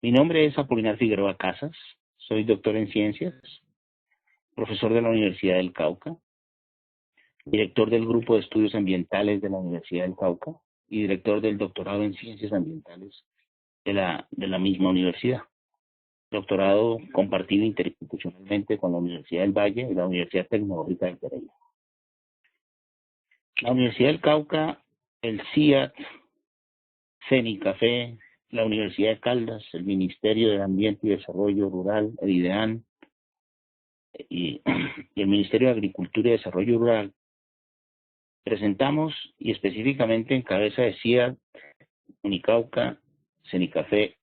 Mi nombre es Apolinar Figueroa Casas, soy doctor en ciencias, profesor de la Universidad del Cauca, director del Grupo de Estudios Ambientales de la Universidad del Cauca y director del doctorado en Ciencias Ambientales de la misma universidad. Doctorado compartido interinstitucionalmente con la Universidad del Valle y la Universidad Tecnológica de Pereira. La Universidad del Cauca, el CIAT, CENICAFE, la Universidad de Caldas, el Ministerio de Ambiente y Desarrollo Rural, el IDEAN, y el Ministerio de Agricultura y Desarrollo Rural, presentamos, y específicamente en cabeza de CIAT, Unicauca, CENICAFE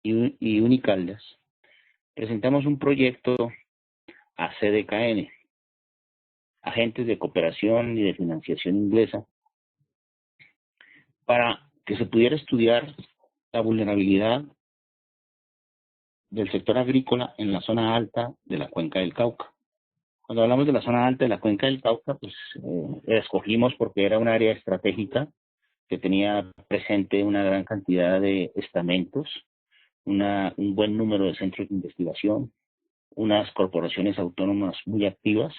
y Unicaldas, presentamos un proyecto a CDKN, Agentes de Cooperación y de Financiación Inglesa, para que se pudiera estudiar la vulnerabilidad del sector agrícola en la zona alta de la cuenca del Cauca. Cuando hablamos de la zona alta de la cuenca del Cauca, pues la escogimos porque era un área estratégica que tenía presente una gran cantidad de estamentos, un buen número de centros de investigación, unas corporaciones autónomas muy activas,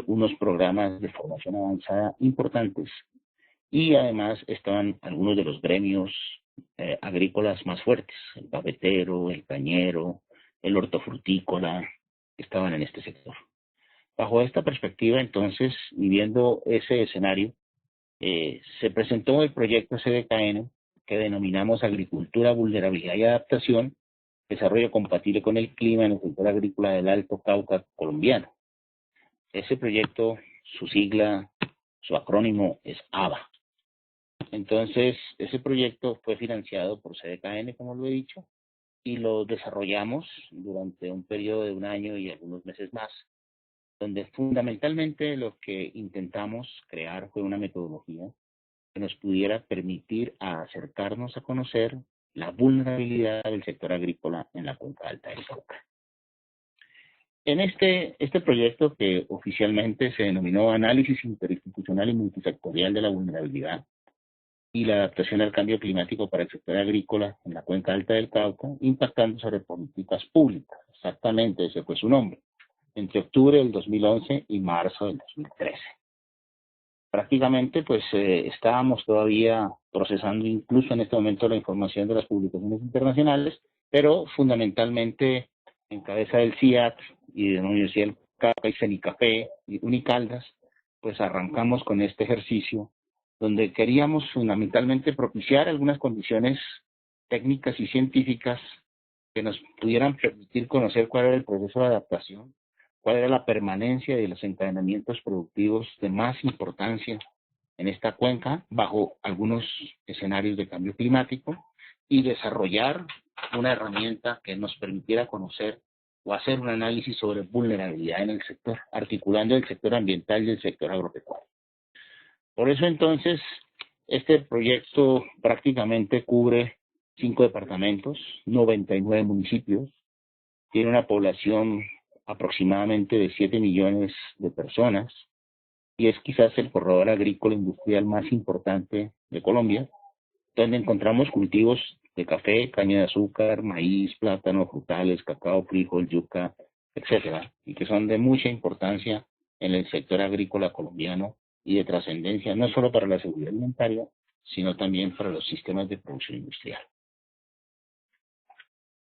unos programas de formación avanzada importantes, y además estaban algunos de los gremios agrícolas más fuertes, el cafetero, el cañero, el hortofrutícola, que estaban en este sector. Bajo esta perspectiva, entonces, y viendo ese escenario, se presentó el proyecto CDKN, que denominamos Agricultura, Vulnerabilidad y Adaptación, Desarrollo Compatible con el Clima en el sector agrícola del Alto Cauca colombiano. Ese proyecto, su sigla, su acrónimo es ABA. Entonces, ese proyecto fue financiado por CDKN, como lo he dicho, y lo desarrollamos durante un periodo de un año y algunos meses más, donde fundamentalmente lo que intentamos crear fue una metodología que nos pudiera permitir acercarnos a conocer la vulnerabilidad del sector agrícola en la cuenca alta del Cauca. En este proyecto, que oficialmente se denominó Análisis Interinstitucional y Multisectorial de la Vulnerabilidad y la Adaptación al Cambio Climático para el Sector Agrícola en la Cuenca Alta del Cauca, impactando sobre políticas públicas, exactamente ese fue su nombre, entre octubre del 2011 y marzo del 2013. Prácticamente, pues, estábamos todavía procesando incluso en este momento la información de las publicaciones internacionales, pero fundamentalmente en cabeza del CIAT y de la Universidad del Cauca y CENICAFE y Unicaldas, pues arrancamos con este ejercicio donde queríamos fundamentalmente propiciar algunas condiciones técnicas y científicas que nos pudieran permitir conocer cuál era el proceso de adaptación, cuál era la permanencia de los encadenamientos productivos de más importancia en esta cuenca bajo algunos escenarios de cambio climático, y desarrollar una herramienta que nos permitiera conocer o hacer un análisis sobre vulnerabilidad en el sector, articulando el sector ambiental y el sector agropecuario. Por eso entonces, este proyecto prácticamente cubre 5 departamentos, 99 municipios, tiene una población aproximadamente de 7 millones de personas, y es quizás el corredor agrícola industrial más importante de Colombia, donde encontramos cultivos de café, caña de azúcar, maíz, plátano, frutales, cacao, frijol, yuca, etcétera, y que son de mucha importancia en el sector agrícola colombiano y de trascendencia no solo para la seguridad alimentaria, sino también para los sistemas de producción industrial.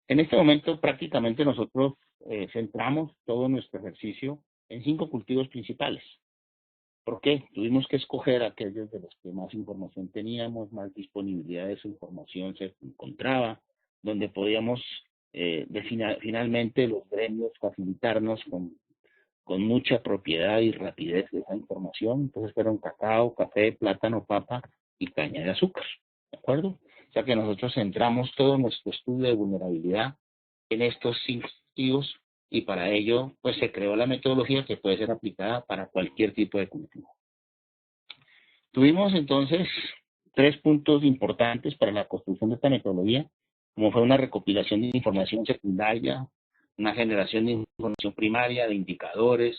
En este momento prácticamente nosotros centramos todo nuestro ejercicio en 5 cultivos principales. ¿Por qué? Tuvimos que escoger aquellos de los que más información teníamos, más disponibilidad de esa información se encontraba, donde podíamos finalmente los gremios facilitarnos con mucha propiedad y rapidez de esa información. Entonces fueron cacao, café, plátano, papa y caña de azúcar, ¿de acuerdo? O sea que nosotros centramos todo nuestro estudio de vulnerabilidad en estos 5 cultivos, y para ello pues se creó la metodología que puede ser aplicada para cualquier tipo de cultivo. Tuvimos entonces 3 puntos importantes para la construcción de esta metodología, como fue una recopilación de información secundaria, una generación de información primaria, de indicadores,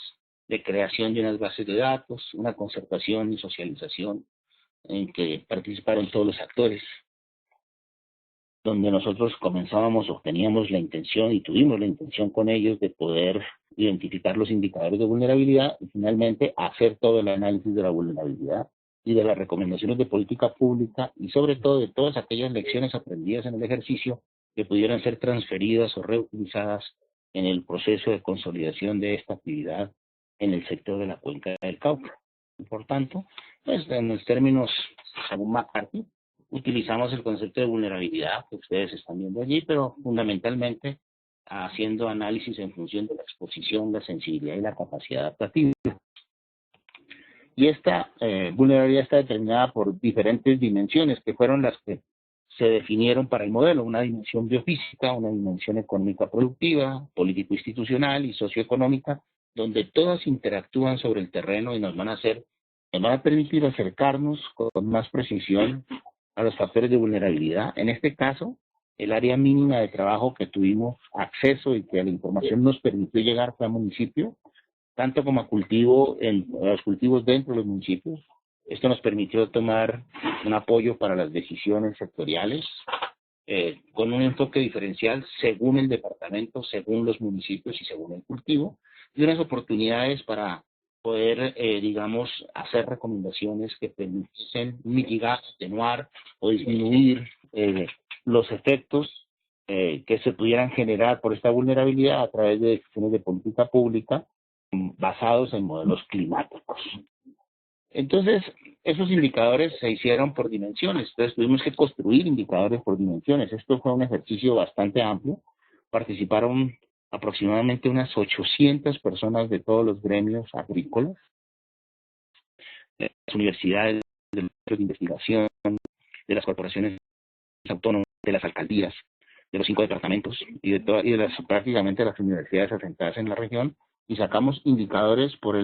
de creación de unas bases de datos, una concertación y socialización en que participaron todos los actores. donde nosotros comenzábamos o teníamos la intención y tuvimos la intención con ellos de poder identificar los indicadores de vulnerabilidad y finalmente hacer todo el análisis de la vulnerabilidad y de las recomendaciones de política pública y sobre todo de todas aquellas lecciones aprendidas en el ejercicio que pudieran ser transferidas o reutilizadas en el proceso de consolidación de esta actividad en el sector de la cuenca del Cauca. Por tanto, pues en los términos, según McCarthy, utilizamos el concepto de vulnerabilidad que ustedes están viendo allí, pero fundamentalmente haciendo análisis en función de la exposición, la sensibilidad y la capacidad adaptativa. Y esta vulnerabilidad está determinada por diferentes dimensiones que fueron las que se definieron para el modelo: una dimensión biofísica, una dimensión económica productiva, político-institucional y socioeconómica, donde todas interactúan sobre el terreno y nos van a permitir acercarnos con más precisión a los factores de vulnerabilidad. En este caso, el área mínima de trabajo que tuvimos acceso y que la información nos permitió llegar fue al municipio, tanto como a los cultivos dentro de los municipios. Esto nos permitió tomar un apoyo para las decisiones sectoriales, con un enfoque diferencial según el departamento, según los municipios y según el cultivo, y unas oportunidades para poder, digamos, hacer recomendaciones que permitiesen mitigar, atenuar o disminuir los efectos que se pudieran generar por esta vulnerabilidad a través de decisiones de política pública basados en modelos climáticos. Entonces, esos indicadores se hicieron por dimensiones. Entonces, tuvimos que construir indicadores por dimensiones. Esto fue un ejercicio bastante amplio. Participaron aproximadamente unas 800 personas de todos los gremios agrícolas, de las universidades, de los centros de investigación, de las corporaciones autónomas, de las alcaldías, de los 5 departamentos y de prácticamente las universidades asentadas en la región, y sacamos indicadores por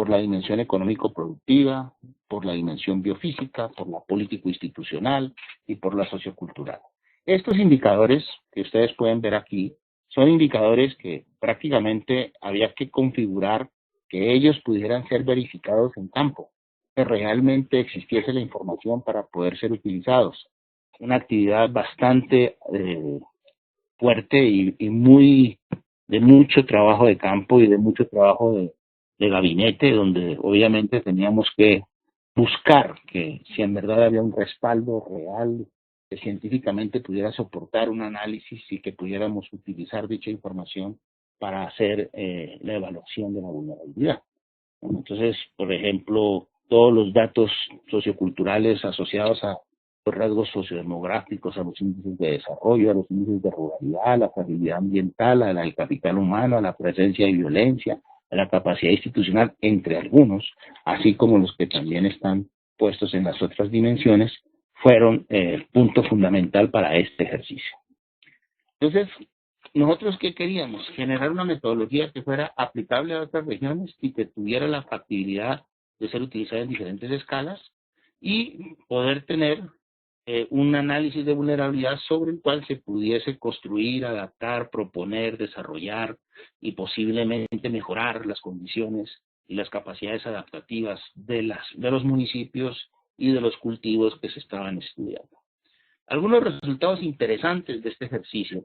la dimensión económico-productiva, por la dimensión biofísica, por la político-institucional y por la sociocultural. Estos indicadores que ustedes pueden ver aquí son indicadores que prácticamente había que configurar que ellos pudieran ser verificados en campo, que realmente existiese la información para poder ser utilizados. Una actividad bastante fuerte y muy de mucho trabajo de campo y de mucho trabajo de gabinete, donde obviamente teníamos que buscar que si en verdad había un respaldo real que científicamente pudiera soportar un análisis y que pudiéramos utilizar dicha información para hacer la evaluación de la vulnerabilidad. Entonces, por ejemplo, todos los datos socioculturales asociados a los rasgos sociodemográficos, a los índices de desarrollo, a los índices de ruralidad, a la fragilidad ambiental, al capital humano, a la presencia de violencia, a la capacidad institucional, entre algunos, así como los que también están puestos en las otras dimensiones, fueron el punto fundamental para este ejercicio. Entonces, ¿nosotros qué queríamos? Generar una metodología que fuera aplicable a otras regiones y que tuviera la factibilidad de ser utilizada en diferentes escalas y poder tener un análisis de vulnerabilidad sobre el cual se pudiese construir, adaptar, proponer, desarrollar y posiblemente mejorar las condiciones y las capacidades adaptativas de los municipios y de los cultivos que se estaban estudiando. Algunos resultados interesantes de este ejercicio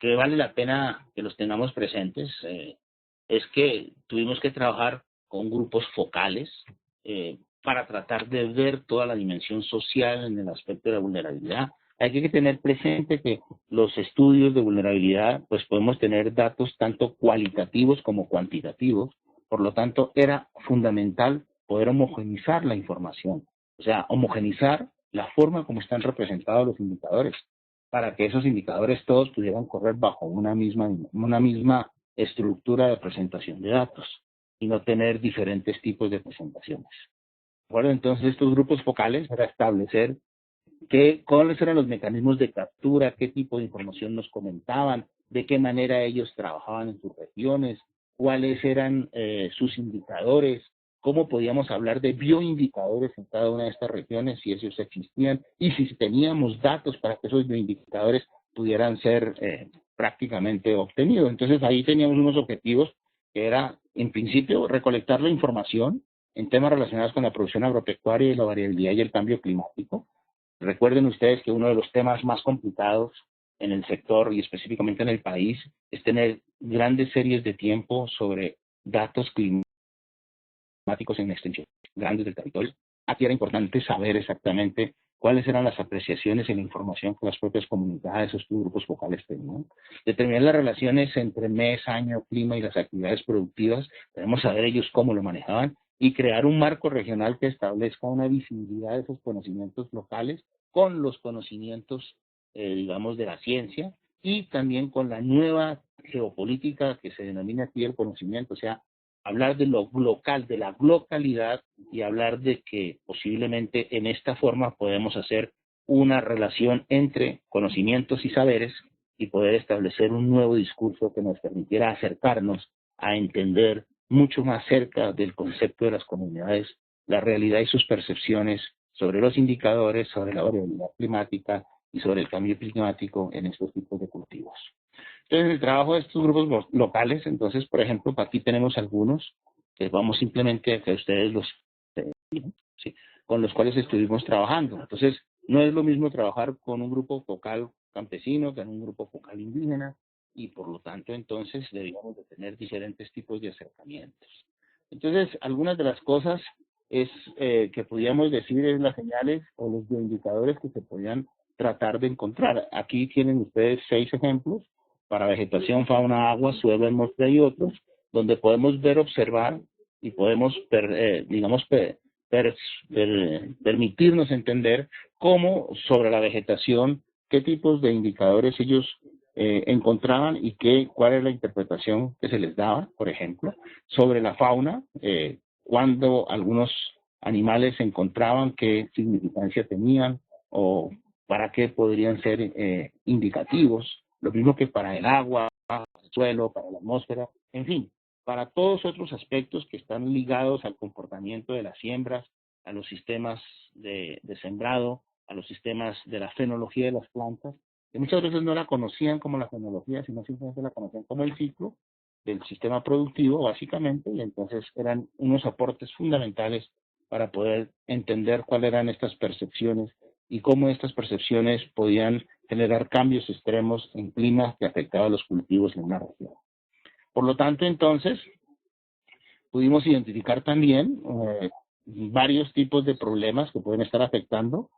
que vale la pena que los tengamos presentes, es que tuvimos que trabajar con grupos focales para tratar de ver toda la dimensión social en el aspecto de la vulnerabilidad. Hay que tener presente que los estudios de vulnerabilidad, pues podemos tener datos tanto cualitativos como cuantitativos, por lo tanto era fundamental poder homogeneizar la información, o sea, homogeneizar la forma como están representados los indicadores, para que esos indicadores todos pudieran correr bajo una misma estructura de presentación de datos y no tener diferentes tipos de presentaciones. Bueno, entonces estos grupos focales era establecer cuáles eran los mecanismos de captura, qué tipo de información nos comentaban, de qué manera ellos trabajaban en sus regiones, cuáles eran sus indicadores, cómo podíamos hablar de bioindicadores en cada una de estas regiones, si esos existían, y si teníamos datos para que esos bioindicadores pudieran ser prácticamente obtenidos. Entonces ahí teníamos unos objetivos que era, en principio, recolectar la información en temas relacionados con la producción agropecuaria y la variabilidad y el cambio climático, Recuerden ustedes que uno de los temas más complicados en el sector y específicamente en el país es tener grandes series de tiempo sobre datos climáticos en extensión grandes del territorio. Aquí era importante saber exactamente cuáles eran las apreciaciones y la información que las propias comunidades o estos grupos focales tenían. Determinar las relaciones entre mes, año, clima y las actividades productivas. Debemos saber ellos cómo lo manejaban y crear un marco regional que establezca una visibilidad de esos conocimientos locales con los conocimientos, digamos, de la ciencia y también con la nueva geopolítica que se denomina aquí el conocimiento, o sea, hablar de lo local, de la localidad y hablar de que posiblemente en esta forma podemos hacer una relación entre conocimientos y saberes y poder establecer un nuevo discurso que nos permitiera acercarnos a entender mucho más cerca del concepto de las comunidades, la realidad y sus percepciones sobre los indicadores, sobre la variabilidad climática y sobre el cambio climático en estos tipos de cultivos. Entonces, el trabajo de estos grupos locales, entonces, por ejemplo, aquí tenemos algunos que vamos simplemente a que ustedes los, ¿sí?, con los cuales estuvimos trabajando. Entonces, no es lo mismo trabajar con un grupo focal campesino que en un grupo focal indígena y por lo tanto, entonces, debíamos de tener diferentes tipos de acercamientos. Entonces, algunas de las cosas que podíamos decir es las señales o los indicadores que se podían tratar de encontrar. Aquí tienen ustedes 6 ejemplos para vegetación, fauna, agua, suelo, atmósfera y otros, donde podemos ver, observar y podemos, digamos, permitirnos entender cómo sobre la vegetación, qué tipos de indicadores ellos encontraban y cuál es la interpretación que se les daba, por ejemplo, sobre la fauna, cuando algunos animales se encontraban, qué significancia tenían o para qué podrían ser indicativos, lo mismo que para el agua, para el suelo, para la atmósfera, en fin, para todos otros aspectos que están ligados al comportamiento de las siembras, a los sistemas de sembrado, a los sistemas de la fenología de las plantas, que muchas veces no la conocían como la fenología, sino simplemente la conocían como el ciclo del sistema productivo, básicamente, y entonces eran unos aportes fundamentales para poder entender cuáles eran estas percepciones y cómo estas percepciones podían generar cambios extremos en clima que afectaban a los cultivos en una región. Por lo tanto, entonces, pudimos identificar también varios tipos de problemas que pueden estar afectando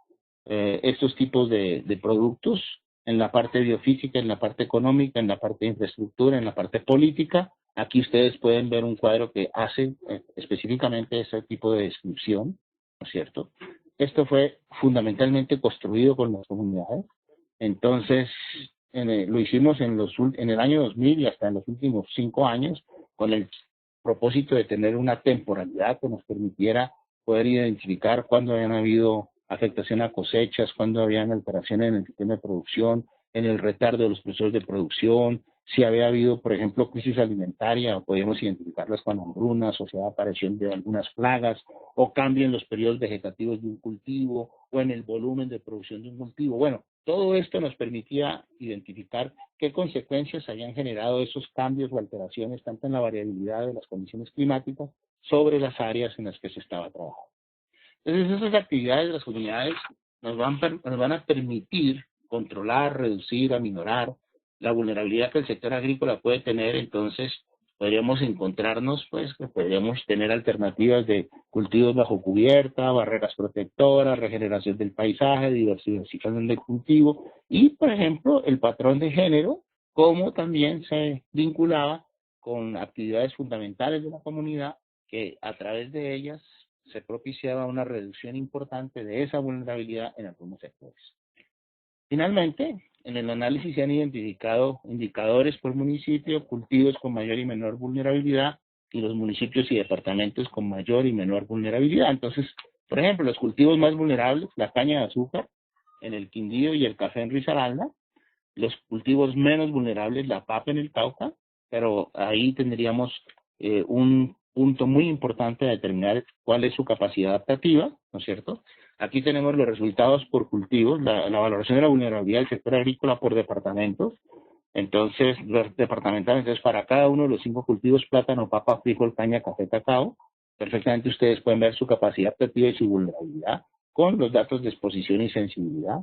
estos tipos de productos en la parte biofísica, en la parte económica, en la parte de infraestructura, en la parte política. Aquí ustedes pueden ver un cuadro que hace específicamente ese tipo de descripción, ¿no es cierto? Esto fue fundamentalmente construido con las comunidades. Entonces, lo hicimos en el año 2000 y hasta en los últimos 5 años con el propósito de tener una temporalidad que nos permitiera poder identificar cuándo habían habido afectación a cosechas, cuándo habían alteraciones en el sistema de producción, en el retardo de los procesos de producción, si había habido, por ejemplo, crisis alimentaria, podíamos identificarlas con hambrunas, o sea, aparición de algunas plagas, o cambio en los periodos vegetativos de un cultivo, o en el volumen de producción de un cultivo. Bueno, todo esto nos permitía identificar qué consecuencias habían generado esos cambios o alteraciones, tanto en la variabilidad de las condiciones climáticas, sobre las áreas en las que se estaba trabajando. Entonces, esas actividades de las comunidades nos van a permitir controlar, reducir, aminorar la vulnerabilidad que el sector agrícola puede tener. Entonces, podríamos encontrarnos, pues, que podríamos tener alternativas de cultivos bajo cubierta, barreras protectoras, regeneración del paisaje, diversificación del cultivo y, por ejemplo, el patrón de género, como también se vinculaba con actividades fundamentales de la comunidad que a través de ellas se propiciaba una reducción importante de esa vulnerabilidad en algunos sectores. Finalmente, en el análisis se han identificado indicadores por municipio, cultivos con mayor y menor vulnerabilidad y los municipios y departamentos con mayor y menor vulnerabilidad. Entonces, por ejemplo, los cultivos más vulnerables, la caña de azúcar en el Quindío y el café en Risaralda, los cultivos menos vulnerables, la papa en el Cauca, pero ahí tendríamos un punto muy importante a determinar cuál es su capacidad adaptativa, ¿no es cierto? Aquí tenemos los resultados por cultivos, la valoración de la vulnerabilidad del sector agrícola por departamentos. Entonces, los departamentales, entonces para cada uno de los 5 cultivos, plátano, papa, frijol, caña, café, cacao, perfectamente ustedes pueden ver su capacidad adaptativa y su vulnerabilidad. con los datos de exposición y sensibilidad.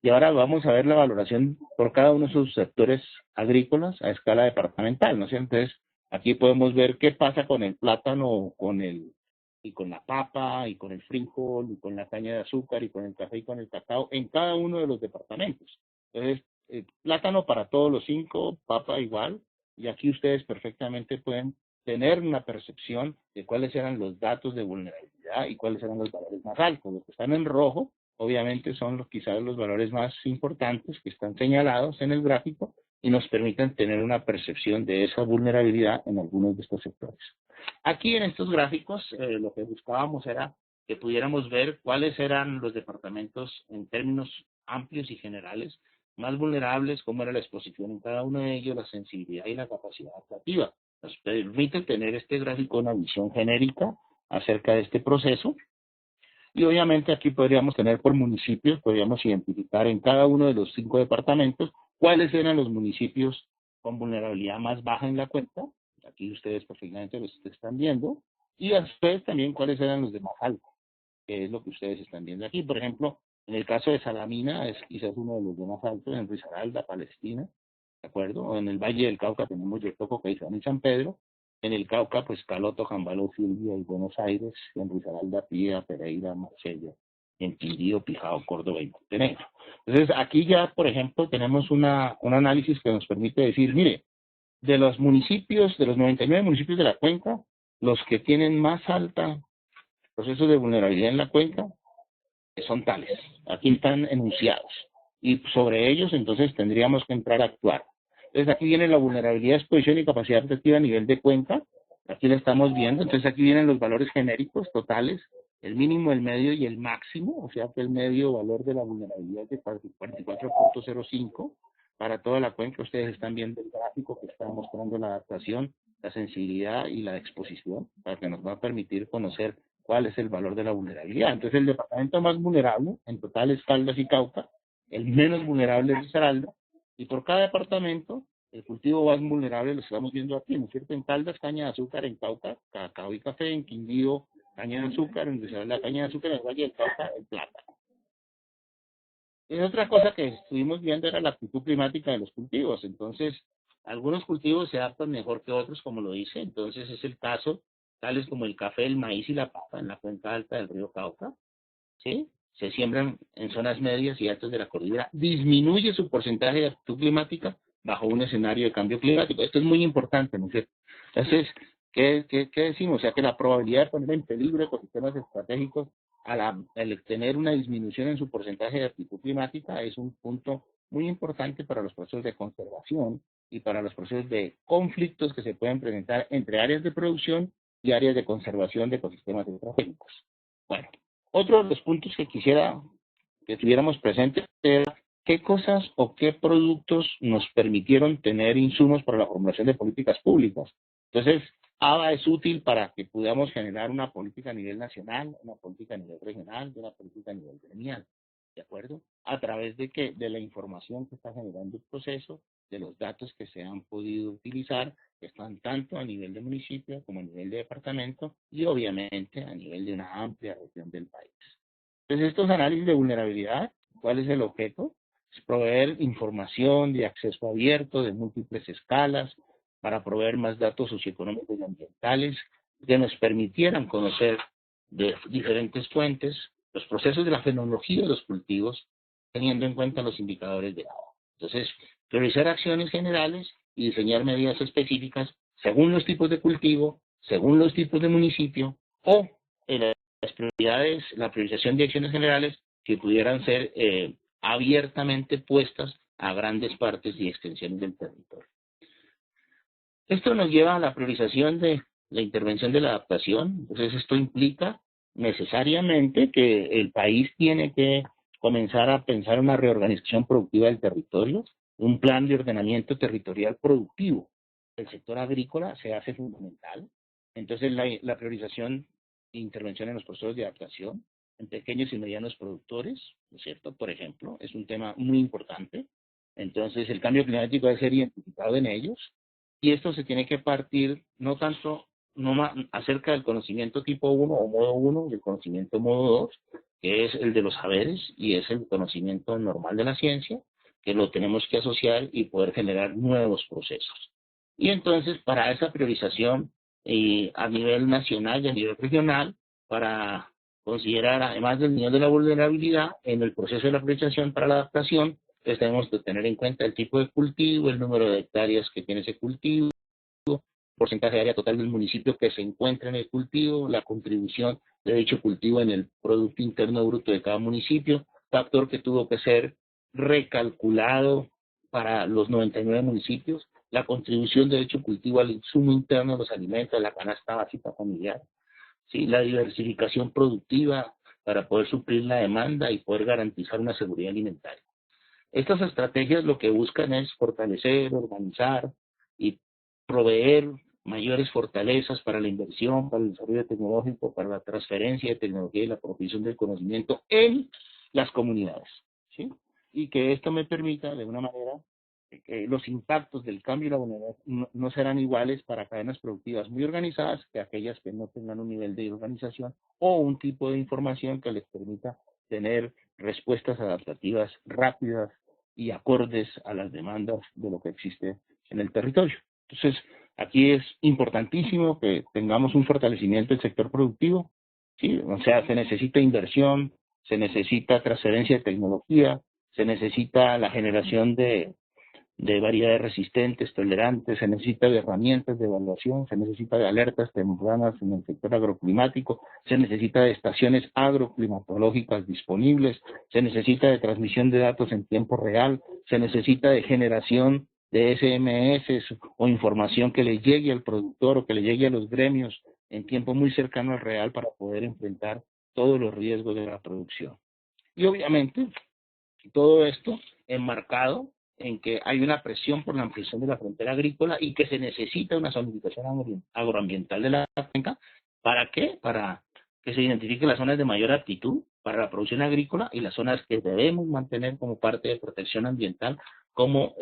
Y ahora vamos a ver la valoración por cada uno de sus sectores agrícolas a escala departamental, ¿no es cierto? Entonces, aquí podemos ver qué pasa con el plátano, y con la papa, y con el frijol, y con la caña de azúcar, y con el café, y con el cacao, en cada uno de los departamentos. Entonces, plátano para todos los 5, papa igual, y aquí ustedes perfectamente pueden tener una percepción de cuáles eran los datos de vulnerabilidad y cuáles eran los valores más altos. Los que están en rojo, obviamente, son quizás los valores más importantes que están señalados en el gráfico y nos permiten tener una percepción de esa vulnerabilidad en algunos de estos sectores. Aquí en estos gráficos lo que buscábamos era que pudiéramos ver cuáles eran los departamentos en términos amplios y generales más vulnerables, cómo era la exposición en cada uno de ellos, la sensibilidad y la capacidad adaptativa. Nos permite tener este gráfico una visión genérica acerca de este proceso. Y obviamente aquí podríamos tener por municipios, podríamos identificar en cada uno de los 5 departamentos cuáles eran los municipios con vulnerabilidad más baja en la cuenta. Aquí ustedes perfectamente los están viendo. Y a ustedes también cuáles eran los de más alto, que es lo que ustedes están viendo aquí. Por ejemplo, en el caso de Salamina es quizás uno de los de más altos, en Risaralda, Palestina, ¿de acuerdo? O en el Valle del Cauca tenemos Yotoco, Caizán y San Pedro. En el Cauca, pues Caloto, Jambaló, Silvia y Buenos Aires. En Risaralda, Pía, Pereira, Marsella. En Quindío, Pijao, Córdoba y Montenegro. Entonces, aquí ya, por ejemplo, tenemos un análisis que nos permite decir, mire, de los municipios, de los 99 municipios de la cuenca, los que tienen más alta procesos de vulnerabilidad en la cuenca son tales. Aquí están enunciados. Y sobre ellos, entonces, tendríamos que entrar a actuar. Entonces, aquí viene la vulnerabilidad, exposición y capacidad adaptativa a nivel de cuenca. Aquí la estamos viendo. Entonces, aquí vienen los valores genéricos totales, el mínimo, el medio y el máximo. O sea, que el medio valor de la vulnerabilidad es de 44.05. Para toda la cuenca, ustedes están viendo el gráfico que está mostrando la adaptación, la sensibilidad y la exposición, para que nos va a permitir conocer cuál es el valor de la vulnerabilidad. Entonces, el departamento más vulnerable, en total, es Caldas y Cauca, el menos vulnerable es Risaralda, y por cada departamento, el cultivo más vulnerable lo estamos viendo aquí, ¿no es cierto? En Caldas, caña de azúcar; en Cauca, cacao y café; en Quindío, caña de azúcar; en Risaralda, caña de azúcar; en el Valle del Cauca, el plátano. Y otra cosa que estuvimos viendo era la actitud climática de los cultivos. Entonces, algunos cultivos se adaptan mejor que otros, como lo dice. Entonces, es el caso, tales como el café, el maíz y la papa en la cuenca alta del río Cauca, ¿sí? Se siembran en zonas medias y altas de la cordillera. Disminuye su porcentaje de actitud climática bajo un escenario de cambio climático. Esto es muy importante, ¿no es cierto? Entonces, ¿qué decimos? O sea, que la probabilidad de poner en peligro ecosistemas estratégicos al tener una disminución en su porcentaje de actitud climática es un punto muy importante para los procesos de conservación y para los procesos de conflictos que se pueden presentar entre áreas de producción y áreas de conservación de ecosistemas estratégicos. Bueno, otro de los puntos que quisiera que tuviéramos presentes era qué cosas o qué productos nos permitieron tener insumos para la formulación de políticas públicas. Entonces, ABA es útil para que podamos generar una política a nivel nacional, una política a nivel regional, una política a nivel gremial, ¿de acuerdo? ¿A través de qué? De la información que está generando el proceso, de los datos que se han podido utilizar, que están tanto a nivel de municipio como a nivel de departamento y obviamente a nivel de una amplia región del país. Entonces, estos análisis de vulnerabilidad, ¿cuál es el objeto? Es proveer información de acceso abierto de múltiples escalas para proveer más datos socioeconómicos y ambientales que nos permitieran conocer de diferentes fuentes los procesos de la fenología de los cultivos, teniendo en cuenta los indicadores de agua. Entonces, priorizar acciones generales y diseñar medidas específicas según los tipos de cultivo, según los tipos de municipio o las prioridades, la priorización de acciones generales que pudieran ser abiertamente puestas a grandes partes y extensiones del territorio. Esto nos lleva a la priorización de la intervención de la adaptación. Entonces, esto implica necesariamente que el país tiene que comenzar a pensar una reorganización productiva del territorio, un plan de ordenamiento territorial productivo. El sector agrícola se hace fundamental. Entonces, la priorización e intervención en los procesos de adaptación en pequeños y medianos productores, ¿no es cierto? Por ejemplo, es un tema muy importante. Entonces, el cambio climático debe ser identificado en ellos. Y esto se tiene que partir no tanto acerca del conocimiento tipo 1 o modo 1 y el conocimiento modo 2, que es el de los saberes y es el conocimiento normal de la ciencia, que lo tenemos que asociar y poder generar nuevos procesos. Y entonces, para esa priorización a nivel nacional y a nivel regional, para considerar, además del nivel de la vulnerabilidad, en el proceso de la priorización para la adaptación, pues tenemos que tener en cuenta el tipo de cultivo, el número de hectáreas que tiene ese cultivo, porcentaje de área total del municipio que se encuentra en el cultivo, la contribución de dicho cultivo en el Producto Interno Bruto de cada municipio, factor que tuvo que ser recalculado para los 99 municipios, la contribución de dicho cultivo al insumo interno de los alimentos, a la canasta básica familiar, ¿sí? La diversificación productiva para poder suplir la demanda y poder garantizar una seguridad alimentaria. Estas estrategias lo que buscan es fortalecer, organizar y proveer mayores fortalezas para la inversión, para el desarrollo tecnológico, para la transferencia de tecnología y la provisión del conocimiento en las comunidades, ¿sí? Y que esto me permita, de una manera, que los impactos del cambio y la vulnerabilidad no serán iguales para cadenas productivas muy organizadas que aquellas que no tengan un nivel de organización o un tipo de información que les permita tener respuestas adaptativas rápidas y acordes a las demandas de lo que existe en el territorio. Entonces, aquí es importantísimo que tengamos un fortalecimiento del sector productivo, ¿sí? O sea, se necesita inversión, se necesita transferencia de tecnología, se necesita la generación de variedades resistentes, tolerantes, se necesita de herramientas de evaluación, se necesita de alertas tempranas en el sector agroclimático, se necesita de estaciones agroclimatológicas disponibles, se necesita de transmisión de datos en tiempo real, se necesita de generación de SMS o información que le llegue al productor o que le llegue a los gremios en tiempo muy cercano al real para poder enfrentar todos los riesgos de la producción. Y obviamente, todo esto enmarcado en que hay una presión por la ampliación de la frontera agrícola y que se necesita una zonificación agroambiental de la cuenca. ¿Para qué? Para que se identifiquen las zonas de mayor aptitud para la producción agrícola y las zonas que debemos mantener como parte de protección ambiental como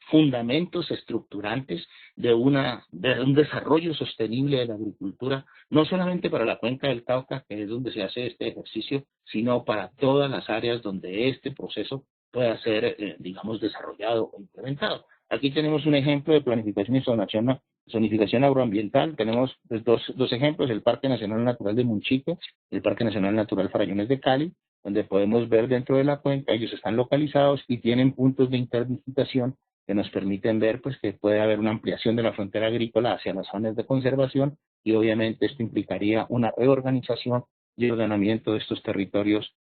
fundamentos estructurantes de un desarrollo sostenible de la agricultura, no solamente para la cuenca del Cauca, que es donde se hace este ejercicio, sino para todas las áreas donde este proceso pueda ser, digamos, desarrollado o implementado. Aquí tenemos un ejemplo de planificación y zonificación agroambiental. Tenemos pues, dos ejemplos, el Parque Nacional Natural de Munchique, el Parque Nacional Natural Farallones de Cali, donde podemos ver dentro de la cuenca, ellos están localizados y tienen puntos de intervisitación que nos permiten ver pues que puede haber una ampliación de la frontera agrícola hacia las zonas de conservación y obviamente esto implicaría una reorganización y ordenamiento de estos territorios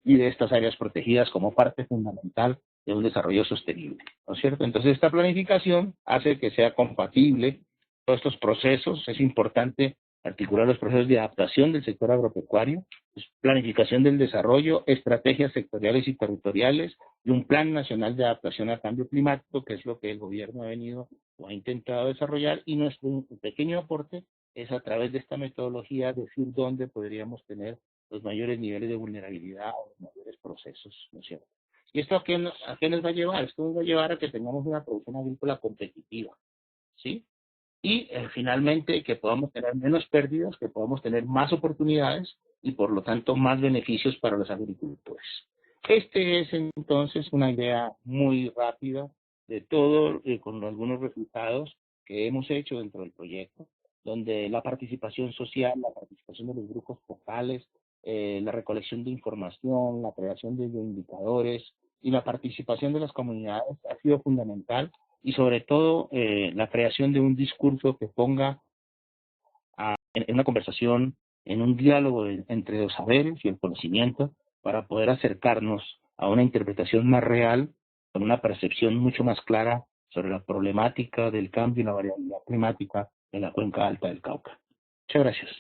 y de estas áreas protegidas como parte fundamental de un desarrollo sostenible, ¿no es cierto? Entonces esta planificación hace que sea compatible todos estos procesos. Es importante articular los procesos de adaptación del sector agropecuario, planificación del desarrollo, estrategias sectoriales y territoriales y un plan nacional de adaptación al cambio climático, que es lo que el gobierno ha venido o ha intentado desarrollar, y nuestro pequeño aporte es a través de esta metodología decir dónde podríamos tener los mayores niveles de vulnerabilidad o los mayores procesos, ¿no es cierto? ¿Y esto a qué nos va a llevar? Esto nos va a llevar a que tengamos una producción agrícola competitiva, ¿sí? Y finalmente que podamos tener menos pérdidas, que podamos tener más oportunidades y por lo tanto más beneficios para los agricultores. Este es entonces una idea muy rápida de todo, con algunos resultados que hemos hecho dentro del proyecto, donde la participación social, la participación de los grupos focales, la recolección de información, la creación de indicadores y la participación de las comunidades ha sido fundamental y sobre todo la creación de un discurso que ponga en una conversación, en un diálogo entre los saberes y el conocimiento para poder acercarnos a una interpretación más real, con una percepción mucho más clara sobre la problemática del cambio y la variabilidad climática en la cuenca alta del Cauca. Muchas gracias.